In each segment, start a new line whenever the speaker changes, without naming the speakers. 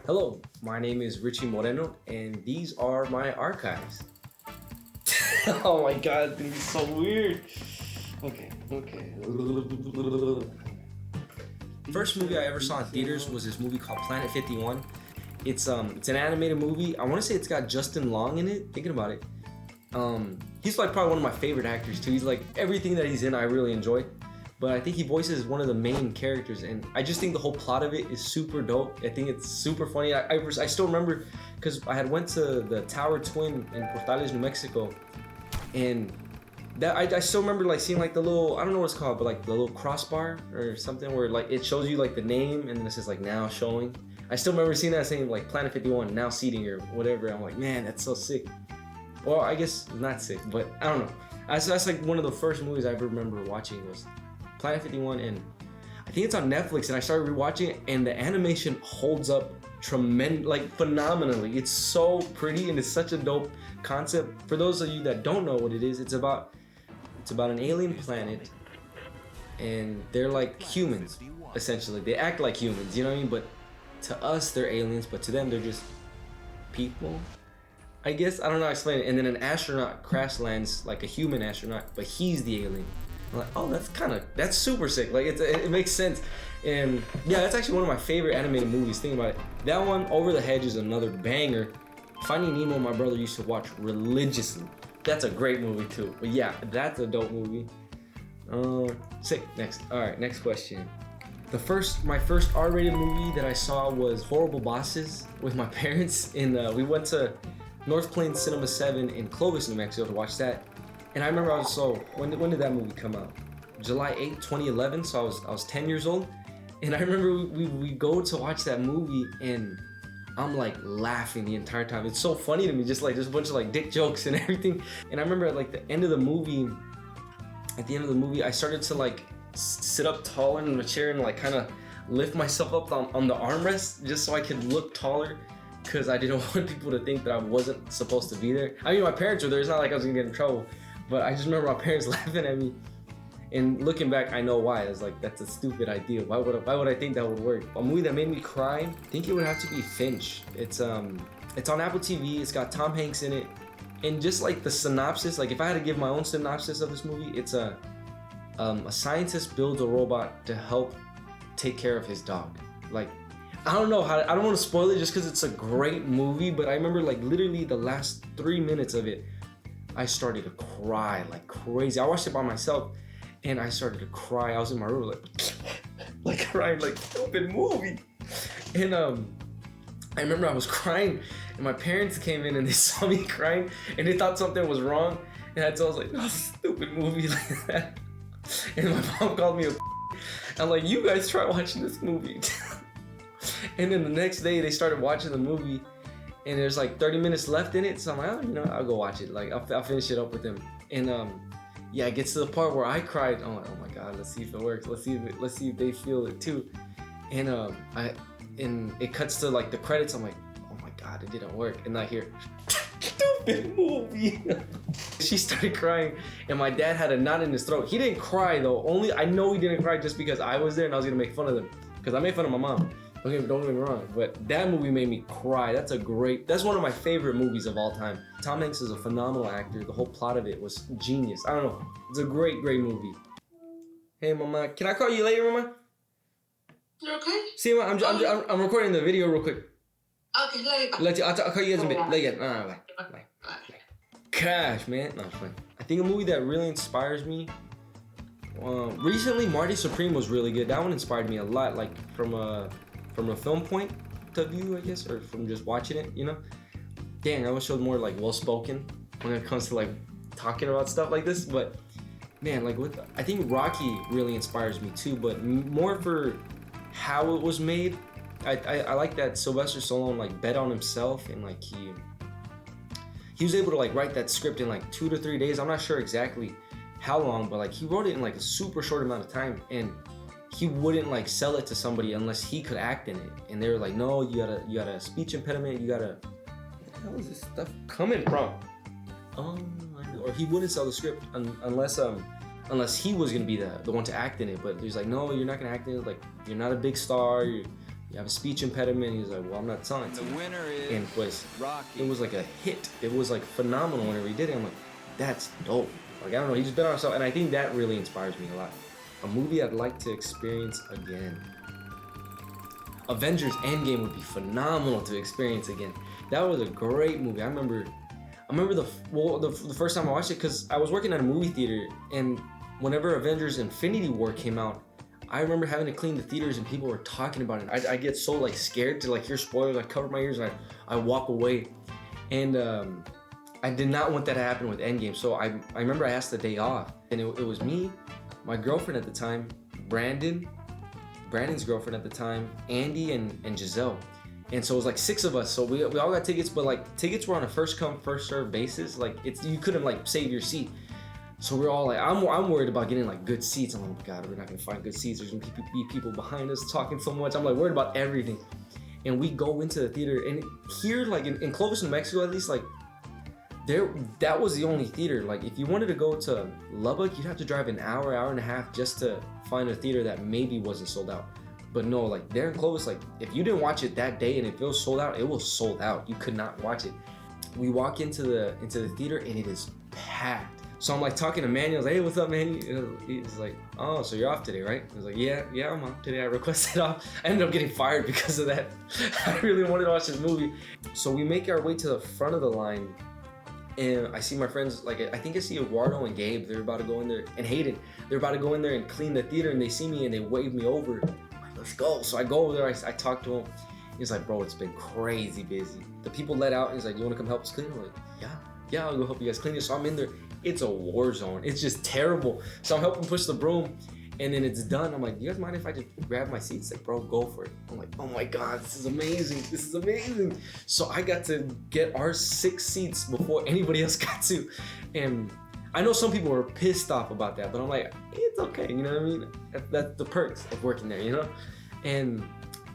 Hello, my name is Richie Moreno, and these are my archives. Oh my god, it's gonna be so weird. Okay. First movie I ever saw in theaters was this movie called Planet 51. It's an animated movie. I want to say it's got Justin Long in it. Thinking about it, he's like probably one of my favorite actors too. He's like everything that he's in, I really enjoy. But I think he voices one of the main characters, and I just think the whole plot of it is super dope. I think it's super funny. I still remember because I had went to the Tower Twin in Portales, New Mexico, and that I still remember like seeing like the little, I don't know what it's called, but like the little crossbar or something where like it shows you like the name and then it says like now showing. I still remember seeing that saying like Planet 51 now seating or whatever. I'm like, man, that's so sick. Well, I guess not sick, but I don't know. That's like one of the first movies I ever remember watching was Planet 51, and I think it's on Netflix, and I started rewatching it, and the animation holds up phenomenally. It's so pretty, and it's such a dope concept. For those of you that don't know what it is, it's about an alien planet, and they're like humans, essentially. They act like humans, you know what I mean? But to us, they're aliens, but to them, they're just people, I guess. I don't know how to explain it. And then an astronaut crash lands, like a human astronaut, but he's the alien. I'm like, oh, that's super sick. Like it makes sense. And yeah, that's actually one of my favorite animated movies. Think about it. That one, Over the Hedge, is another banger. Finding Nemo, my brother used to watch religiously. That's a great movie too. But yeah, that's a dope movie. Sick. Next. All right, next question. My first R-rated movie that I saw was Horrible Bosses with my parents. We went to North Plains Cinema 7 in Clovis, New Mexico to watch that. And I remember when did that movie come out? July 8th, 2011, so I was 10 years old. And I remember we go to watch that movie and I'm like laughing the entire time. It's so funny to me, just like there's a bunch of like dick jokes and everything. And I remember at the end of the movie, I started to like sit up taller in the chair and like kind of lift myself up on the armrest just so I could look taller, because I didn't want people to think that I wasn't supposed to be there. I mean, my parents were there. It's not like I was gonna get in trouble. But I just remember my parents laughing at me, and looking back, I know why. It's like, that's a stupid idea. Why would I think that would work? A movie that made me cry, I think it would have to be Finch. It's on Apple TV. It's got Tom Hanks in it, and just like the synopsis, like if I had to give my own synopsis of this movie, it's a scientist builds a robot to help take care of his dog. Like, I don't want to spoil it just because it's a great movie, but I remember like literally the last 3 minutes of it, I started to cry like crazy. I watched it by myself and I started to cry. I was in my room like crying, like stupid movie. And I remember I was crying and my parents came in and they saw me crying and they thought something was wrong. And I was like, oh, stupid movie like that. And my mom called me a I'm like, you guys try watching this movie. And then the next day they started watching the movie. And there's like 30 minutes left in it, so I'm like, I'll go watch it. Like, I'll finish it up with them. And it gets to the part where I cried. I'm like, oh my god, let's see if it works. Let's see if they feel it too. And and it cuts to like the credits. I'm like, oh my god, it didn't work. And I hear, stupid movie. She started crying, and my dad had a knot in his throat. He didn't cry though. I know he didn't cry just because I was there and I was gonna make fun of them, because I made fun of my mom. Okay, don't get me wrong, but that movie made me cry. That's one of my favorite movies of all time. Tom Hanks is a phenomenal actor. The whole plot of it was genius. I don't know. It's a great movie. Hey, Mama, can I call you later, Mama?
You okay?
See, I'm recording the video real quick.
Okay, later.
I'll call you guys in a bit. Later. Bye. Gosh, man. No, it's fine. I think a movie that really inspires me. Recently, Marty Supreme was really good. That one inspired me a lot, like from a film point of view, I guess, or from just watching it, you know? Dang, I wish I was more like well-spoken when it comes to like talking about stuff like this, but man, like I think Rocky really inspires me too, but more for how it was made. I like that Sylvester Stallone like bet on himself, and like he was able to like write that script in like 2 to 3 days. I'm not sure exactly how long, but like he wrote it in like a super short amount of time, and he wouldn't like sell it to somebody unless he could act in it. And they were like, no, you got a speech impediment, where the hell is this stuff coming from? Or he wouldn't sell the script unless he was gonna be the one to act in it. But he's like, no, you're not gonna act in it. Like, you're not a big star. You you have a speech impediment. He's like, well, I'm not telling it to you. And pues, it was like a hit. It was like phenomenal whenever he did it. I'm like, that's dope. Like, I don't know, he just bet on himself, and I think that really inspires me a lot. A movie I'd like to experience again. Avengers Endgame would be phenomenal to experience again. That was a great movie. I remember the first time I watched it, because I was working at a movie theater, and whenever Avengers Infinity War came out, I remember having to clean the theaters and people were talking about it. I get so like scared to like hear spoilers. I cover my ears and I walk away. And I did not want that to happen with Endgame. So I remember I asked the day off, and it was me, my girlfriend at the time, Brandon's girlfriend at the time, Andy, and Giselle. And so it was like 6 of us. So we all got tickets, but like tickets were on a first come first serve basis. Like you couldn't like save your seat. So we're all like, I'm worried about getting like good seats. I'm like, oh my God, we're not gonna find good seats. There's gonna be people behind us talking so much. I'm like worried about everything. And we go into the theater, and here, like in Clovis, New Mexico, at least, like that was the only theater. Like if you wanted to go to Lubbock, you'd have to drive an hour and a half just to find a theater that maybe wasn't sold out. But no, like there in Clovis, like if you didn't watch it that day and if it was sold out, it was sold out. You could not watch it. We walk into the theater and it is packed. So I'm like talking to Manny. I was like, hey, what's up, man? He's like, oh, so you're off today, right? I was like, yeah, I'm off today. I requested off. I ended up getting fired because of that. I really wanted to watch this movie. So we make our way to the front of the line, and I see my friends, like I think I see Eduardo and Gabe. They're about to go in there, and Hayden. They're about to go in there and clean the theater, and they see me and they wave me over. I'm like, let's go. So I go over there. I talk to him. He's like, bro, it's been crazy busy. The people let out, and he's like, you want to come help us clean? I'm like, yeah, I'll go help you guys clean it. So I'm in there. It's a war zone. It's just terrible. So I'm helping push the broom, and then it's done. I'm like, you guys mind if I just grab my seats? Like, bro, go for it. I'm like, oh my God, this is amazing. This is amazing. So I got to get our 6 seats before anybody else got to. And I know some people were pissed off about that, but I'm like, it's okay. You know what I mean? That's the perks of working there, you know? And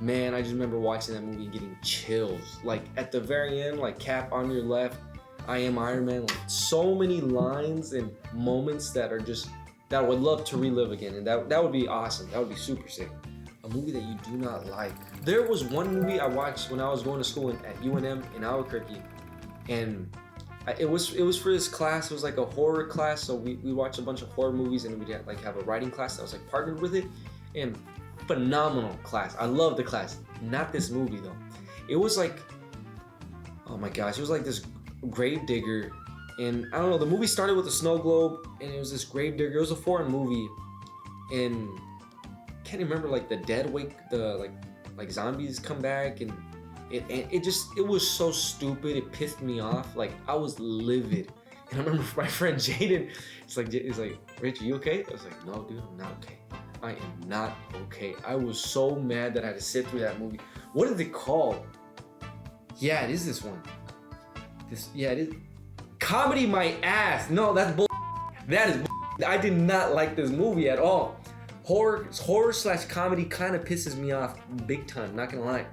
man, I just remember watching that movie and getting chills. Like at the very end, like Cap on your left, I am Iron Man. Like so many lines and moments that I would love to relive again, and that would be awesome. That would be super sick. A movie that you do not like. There was one movie I watched when I was going to school at UNM in Albuquerque, and it was for this class. It was like a horror class, so we watched a bunch of horror movies, and we'd have a writing class that was like partnered with it, and phenomenal class. I love the class. Not this movie though. It was like, oh my gosh, it was like this grave digger, and I don't know, the movie started with a snow globe, and it was this grave digger. It was a foreign movie, and I can't remember, like the dead wake, the like zombies come back, and it was so stupid. It pissed me off. Like I was livid. And I remember my friend Jaden, he's like, Rich, are you okay? I was like, no dude, I'm not okay. I am not okay. I was so mad that I had to sit through that movie. What is it called? Yeah, it is this one. It is. Comedy my ass. No, that's bull. That is bull. I did not like this movie at all. Horror/comedy kind of pisses me off big time, not gonna lie.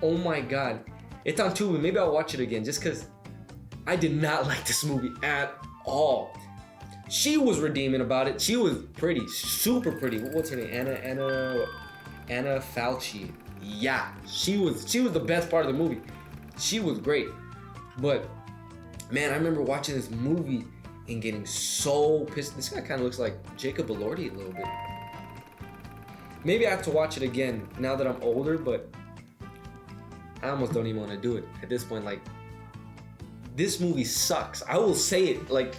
Oh my God. It's on Tubi. Maybe I'll watch it again just because I did not like this movie at all. She was redeeming about it. She was pretty, super pretty. What's her name? Anna Fauci. Yeah, she was the best part of the movie. She was great. But man, I remember watching this movie and getting so pissed. This guy kind of looks like Jacob Elordi a little bit. Maybe I have to watch it again now that I'm older, but I almost don't even want to do it at this point. Like, this movie sucks. I will say it. Like,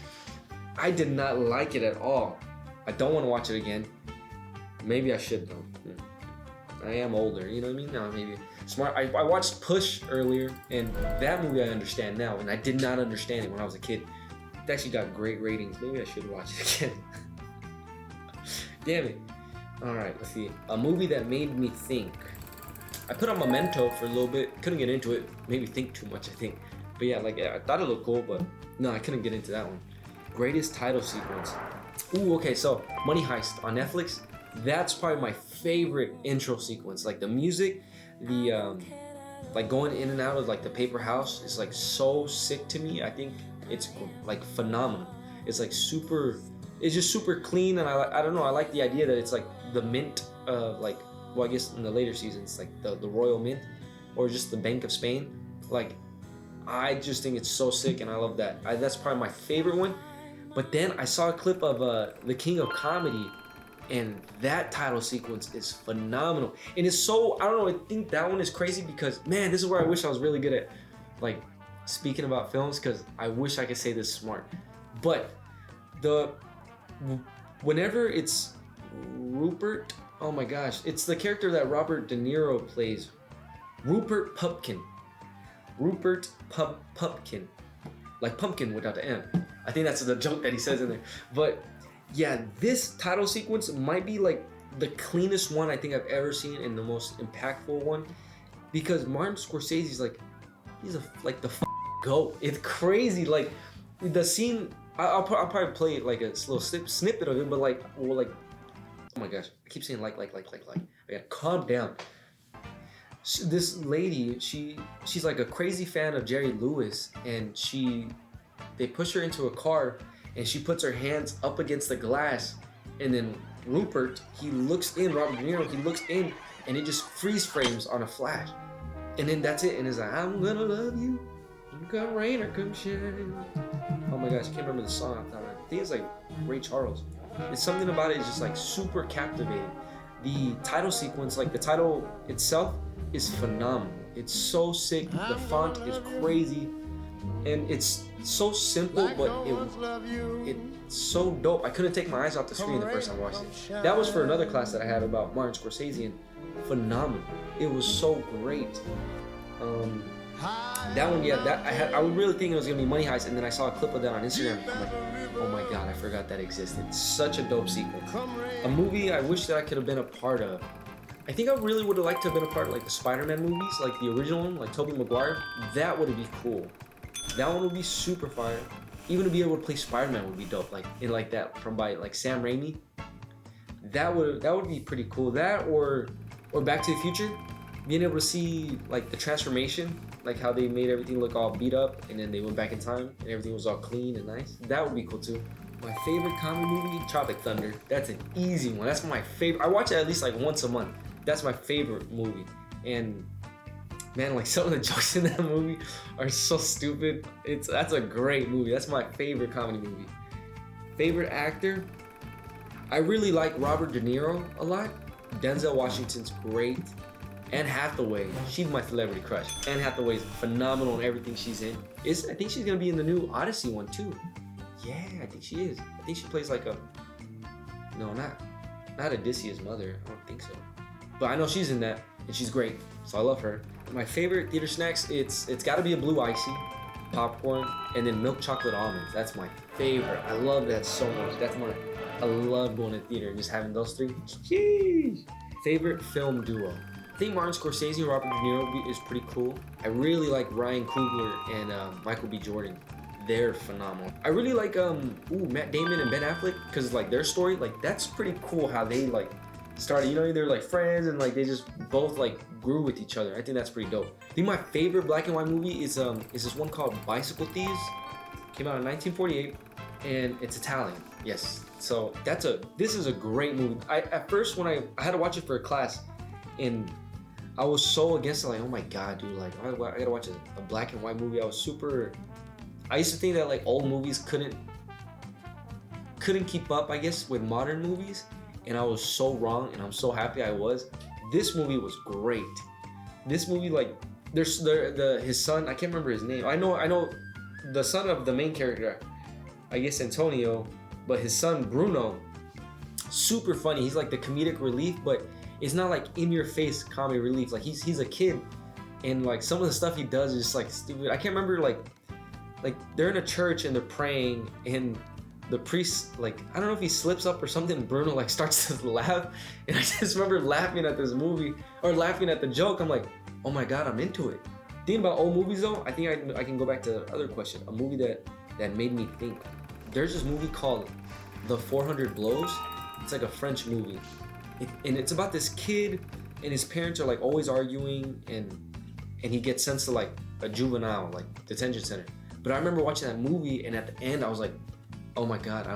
I did not like it at all. I don't want to watch it again. Maybe I should though. I am older, you know what I mean? No, maybe. Smart. I watched Push earlier, and that movie I understand now, and I did not understand it when I was a kid. It actually got great ratings. Maybe I should watch it again. Damn it. Alright, let's see. A movie that made me think. I put on Memento for a little bit. Couldn't get into it. Made me think too much, I think. But yeah, like I thought it looked cool, but no, I couldn't get into that one. Greatest title sequence. Ooh, okay, so Money Heist on Netflix. That's probably my favorite intro sequence. Like the music, the like going in and out of like the paper house is like so sick to me. I think it's like phenomenal. It's like super. It's just super clean, and I don't know. I like the idea that it's like the mint like well, I guess in the later seasons, like the Royal Mint or just the Bank of Spain. Like, I just think it's so sick, and I love that. That's probably my favorite one. But then I saw a clip of The King of Comedy, and that title sequence is phenomenal. And it's so, I don't know, I think that one is crazy because, man, this is where I wish I was really good at, like, speaking about films, because I wish I could say this smart. But whenever it's Rupert, oh my gosh, it's the character that Robert De Niro plays, Rupert Pupkin. Pupkin, like pumpkin without the M. I think that's the joke that he says in there. But yeah, this title sequence might be like the cleanest one I think I've ever seen and the most impactful one, because Martin Scorsese's like, he's like the GOAT. It's crazy. Like the scene, I'll probably play like a little snippet of it, but like, well, like, oh my gosh, I keep saying like. I gotta calm down. This lady, she's like a crazy fan of Jerry Lewis, and they push her into a car, and she puts her hands up against the glass, and then Rupert, he looks in, Robert De Niro, he looks in, and it just freeze frames on a flash, and then that's it, and it's like, I'm gonna love you, come rain or come shine. Oh my gosh, I can't remember the song. I think it's like Ray Charles. It's something about it is just like super captivating. The title sequence, like the title itself, is phenomenal. It's so sick. The font is crazy, and it's so simple, but it's so dope. I couldn't take my eyes off the screen the first time I watched it. That was for another class that I had about Martin Scorsese, and phenomenal. It was so great. That one, yeah, I was really thinking it was gonna be Money Heist, and then I saw a clip of that on Instagram. I'm like, oh my god, I forgot that existed. Such a dope sequence. A movie I wish that I could have been a part of. I think I really would have liked to have been a part of like the Spider-Man movies, like the original one, like Tobey Maguire. That would have been cool. That one would be super fire. Even to be able to play Spider-Man would be dope, like in like that from by like Sam Raimi. That would be pretty cool. That or Back to the Future, being able to see like the transformation, like how they made everything look all beat up, and then they went back in time and everything was all clean and nice. That would be cool too. My favorite comedy movie, Tropic Thunder. That's an easy one. That's my favorite. I watch it at least like once a month. That's my favorite movie. And man, like some of the jokes in that movie are so stupid. That's a great movie. That's my favorite comedy movie. Favorite actor? I really like Robert De Niro a lot. Denzel Washington's great. Anne Hathaway, she's my celebrity crush. Anne Hathaway's phenomenal in everything she's in. I think she's gonna be in the new Odyssey one too. Yeah, I think she is. I think she plays like not Odysseus' mother. I don't think so. But I know she's in that, and she's great, so I love her. My favorite theater snacks, it's got to be a Blue Icy, popcorn, and then milk chocolate almonds. That's my favorite. I love that so much. I love going to theater and just having those three. Jeez. Favorite film duo. I think Martin Scorsese and Robert De Niro is pretty cool. I really like Ryan Coogler and Michael B. Jordan. They're phenomenal. I really like Matt Damon and Ben Affleck, because like their story, like that's pretty cool how they like started, you know, they're like friends and like they just both like grew with each other. I think that's pretty dope. I think my favorite black and white movie is this one called Bicycle Thieves. Came out in 1948 and it's Italian. Yes. So this is a great movie. At first when I had to watch it for a class, and I was so against it, like, oh my god, dude, like I gotta watch a black and white movie. I used to think that like old movies couldn't keep up, I guess, with modern movies. And I was so wrong, and I'm so happy I was. This movie was great. This movie, like, his son, I can't remember his name. I know the son of the main character, I guess Antonio, but his son Bruno, super funny. He's like the comedic relief, but it's not like in your face comedy relief. Like he's a kid, and like some of the stuff he does is just like stupid. I can't remember like they're in a church and they're praying, and the priest, like, I don't know if he slips up or something, Bruno like starts to laugh, and I just remember laughing at this movie, or laughing at the joke. I'm like, oh my god, I'm into it. Thinking about old movies though, I think I can go back to the other question. A movie that made me think. There's this movie called The 400 Blows. It's like a French movie, and it's about this kid and his parents are like always arguing, and he gets sent to like a juvenile like detention center. But I remember watching that movie, and at the end I was like, oh my god, I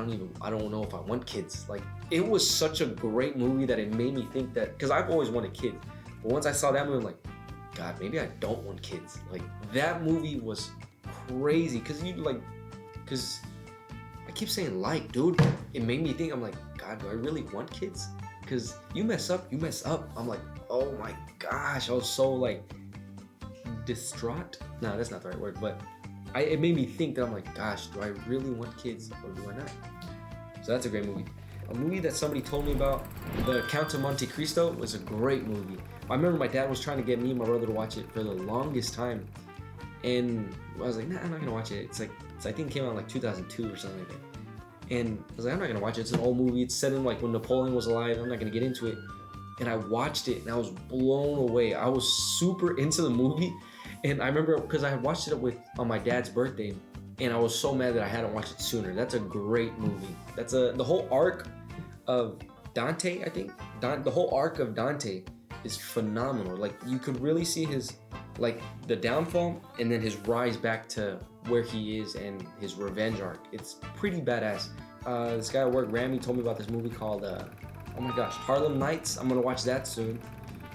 don't know if I want kids. Like, it was such a great movie that it made me think that, because I've always wanted kids, but once I saw that movie, I'm like, God, maybe I don't want kids. Like, that movie was crazy, because I keep saying like, dude, it made me think, I'm like, God, do I really want kids? Because you mess up. I'm like, oh my gosh, I was so like distraught. No, that's not the right word, but it made me think that I'm like, gosh, do I really want kids or do I not? So that's a great movie. A movie that somebody told me about, The Count of Monte Cristo, was a great movie. I remember my dad was trying to get me and my brother to watch it for the longest time, and I was like, nah, I'm not gonna watch it. It's I think it came out in like 2002 or something like that. And I was like, I'm not gonna watch it. It's an old movie. It's set in like when Napoleon was alive. I'm not gonna get into it. And I watched it and I was blown away. I was super into the movie. And I remember because I had watched it on my dad's birthday, and I was so mad that I hadn't watched it sooner. That's a great movie. That's the whole arc of Dante, I think. The whole arc of Dante is phenomenal. Like, you could really see his, like, the downfall and then his rise back to where he is and his revenge arc. It's pretty badass. This guy at work, Rami, told me about this movie called, oh my gosh, Harlem Nights. I'm gonna watch that soon.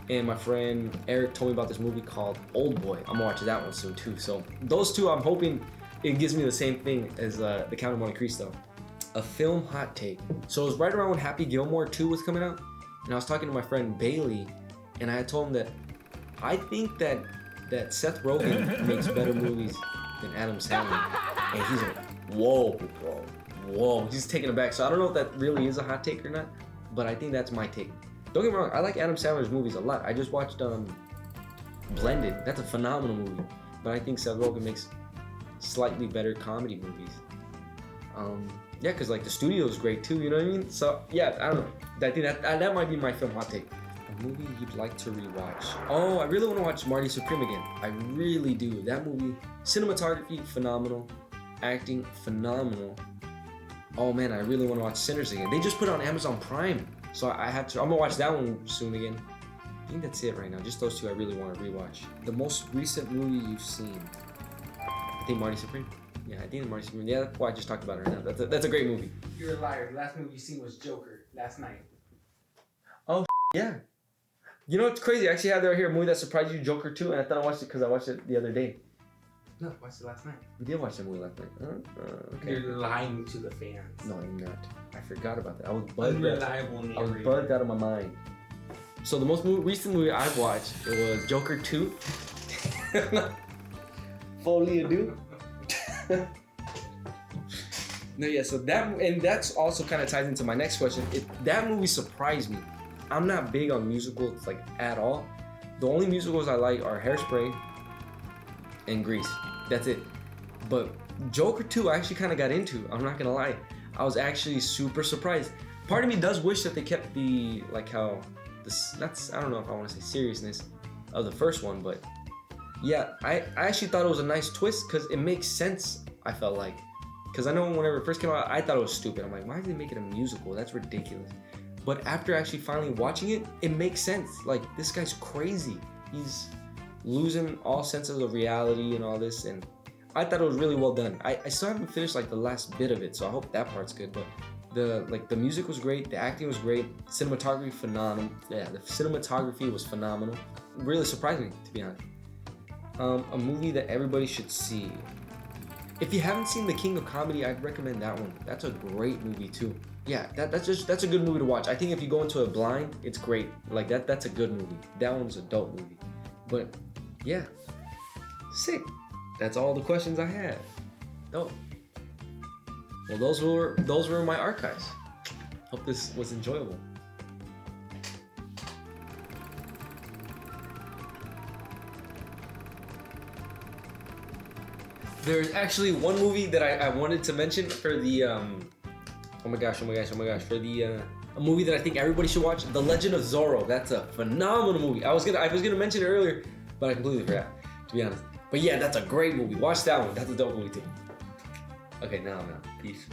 And my friend Eric told me about this movie called Old Boy. I'm gonna watch that one soon too. So those two, I'm hoping it gives me the same thing as The Count of Monte Cristo. A film hot take. So it was right around when Happy Gilmore 2 was coming out, and I was talking to my friend Bailey, and I had told him that I think that Seth Rogen makes better movies than Adam Sandler. And he's like, whoa, bro, whoa. He's taken aback. So I don't know if that really is a hot take or not, but I think that's my take. Don't get me wrong, I like Adam Sandler's movies a lot. I just watched Blended. That's a phenomenal movie. But I think Seth Rogen makes slightly better comedy movies. Yeah, because like the studio is great too, you know what I mean? So yeah, I don't know. I think that might be my film hot take. A movie you'd like to rewatch. Oh, I really want to watch Marty Supreme again. I really do. That movie, cinematography, phenomenal. Acting, phenomenal. Oh man, I really want to watch Sinners again. They just put it on Amazon Prime. So I'm gonna watch that one soon again. I think that's it right now. Just those two I really want to rewatch. The most recent movie you've seen. I think Marty Supreme. Yeah, I think Marty Supreme. Yeah, that's why I just talked about it right now. That's a great movie.
You're a liar. The last movie you seen was Joker last night.
Oh, yeah. You know what's crazy? I actually had right here a movie that surprised you, Joker 2, and I thought I watched it because I watched it the other day.
No, I watched it last night.
We did watch the movie last night. Okay.
You're lying to the fans.
No, I'm not. I forgot about that. I was bugged.
Unreliable
I was bugged out of my mind. So the most recent movie I've watched, it was Joker 2. Folie à deux. No, yeah. So that's also kind of ties into my next question. That movie surprised me. I'm not big on musicals like at all. The only musicals I like are Hairspray and Grease. That's it. But Joker 2 I actually kind of got into. I'm not gonna lie. I was actually super surprised. Part of me does wish that they kept the, like how this, I don't know if I want to say seriousness of the first one, but yeah, I actually thought it was a nice twist because it makes sense, I felt like. Because I know whenever it first came out, I thought it was stupid. I'm like, why did they make it a musical? That's ridiculous. But after actually finally watching it, it makes sense. Like, this guy's crazy. He's losing all senses of reality and all this, and I thought it was really well done. I still haven't finished like the last bit of it, so I hope that part's good. But the music was great, the acting was great, cinematography phenomenal. Yeah, the cinematography was phenomenal. Really surprising, to be honest. A movie that everybody should see. If you haven't seen The King of Comedy, I'd recommend that one. That's a great movie too. Yeah, that's a good movie to watch. I think if you go into it blind, it's great. Like that's a good movie. That one's a dope movie. But yeah, sick. That's all the questions I had. Dope. Well, those were my archives. Hope this was enjoyable. There's actually one movie that I wanted to mention for the oh my gosh, for the a movie that I think everybody should watch, The Legend of Zorro. That's a phenomenal movie. I was gonna mention it earlier, but I completely forgot, to be honest. But yeah, that's a great movie. Watch that one. That's a dope movie too. Okay, now, peace.